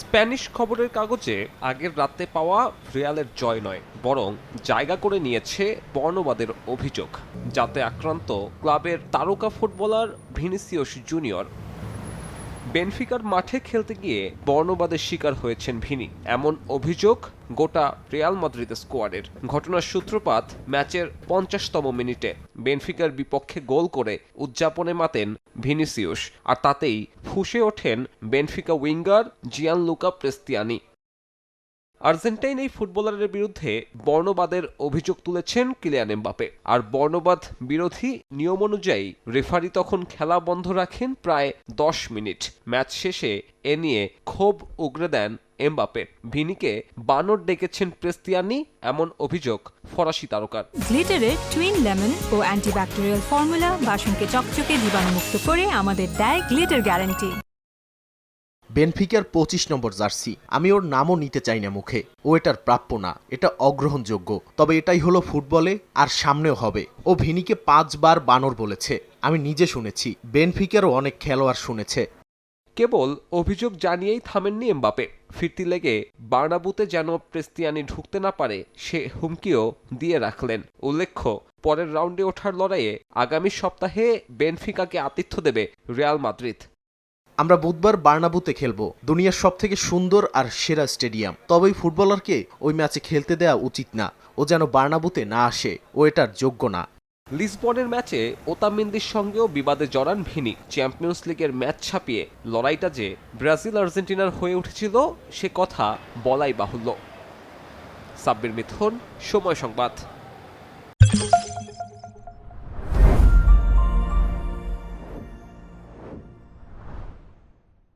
Spanish খবরের কাগজে আগের রাতে পাওয়া রিয়ালের জয় নয়, বরং জায়গা করে নিয়েছে বর্ণবাদের অভিযোগ, যাতে আক্রান্ত ক্লাবের তারকা ফুটবলার ভিনিসিয়াস জুনিয়র। বেনফিকার মাঠে খেলতে গিয়ে বর্ণবাদের শিকার হয়েছেন ভিনি, এমন অভিযোগ গোটা রিয়াল মাদ্রিদ স্কোয়াডের। ঘটনার সূত্রপাত ম্যাচের 50তম মিনিটে বেনফিকার বিপক্ষে গোল করে উদযাপনে মাতেন ভিনিসিয়াস, আর তাতেই ফুঁসে ওঠেন বেনফিকা উইঙ্গার জিয়ানলুকা প্রেস্তিয়ানি। আর্জেন্টাইন এই ফুটবলারের বিরুদ্ধে বর্ণবাদের অভিযোগ তুলেছেন কিলিয়ান এমবাপে, আর বর্ণবাদ বিরোধী নিয়ম অনুযায়ী রেফারি তখন খেলা বন্ধ রাখেন প্রায় 10 মিনিট। ম্যাচ শেষে এ নিয়ে ক্ষোভ উগরে দেন এমবাপে। ভিনিকে বানর ডেকেছেন প্রেস্তিয়ানি, এমন অভিযোগ ফরাসি তারকার। গ্লিটারের টুইন লেমন ও অ্যান্টিব্যাকটেরিয়াল ফর্মুলা বাসনকে চকচকে জীবাণুমুক্ত করে আমাদের দেয় গ্লিটার গ্যারান্টি। বেনফিকার 25 নম্বর জার্সি, আমি ওর নামও নিতে চাই না মুখে। ও এটার প্রাপ্য না, এটা অগ্রহণযোগ্য। তবে এটাই হলো ফুটবলে, আর সামনেও হবে। ও ভিনিকে 5 বার বানর বলেছে, আমি নিজে শুনেছি, বেনফিকারও অনেক খেলোয়াড় শুনেছে। কেবল অভিযোগ জানিয়েই থামেননি এমবাপে। ফিরতি লেগে বার্নাবুতে যেন প্রেস্তিয়ানি ঢুকতে না পারে সে হুমকিও দিয়ে রাখলেন। উল্লেখ্য, পরের রাউন্ডে ওঠার লড়াইয়ে আগামী সপ্তাহে বেনফিকাকে আতিথ্য দেবে রিয়াল মাদ্রিদ। আমরা বুধবার বার্নাবুতে খেলবো, দুনিয়ার সবথেকে সুন্দর আর সেরা স্টেডিয়াম। তবে ফুটবলারকে ওই ম্যাচে খেলতে দেওয়া উচিত না। ও যেন বার্নাবুতে না আসে, ও এটার যোগ্য না। লিসবনের ম্যাচে ওতামেন্দির সঙ্গেও বিবাদে জড়ান ভিনি। চ্যাম্পিয়ন্স লিগের ম্যাচ ছাপিয়ে লড়াইটা যে ব্রাজিল আর্জেন্টিনার হয়ে উঠেছিল সে কথা বলাই বাহুল্য। সাব্বির মিথুন, সময় সংবাদ।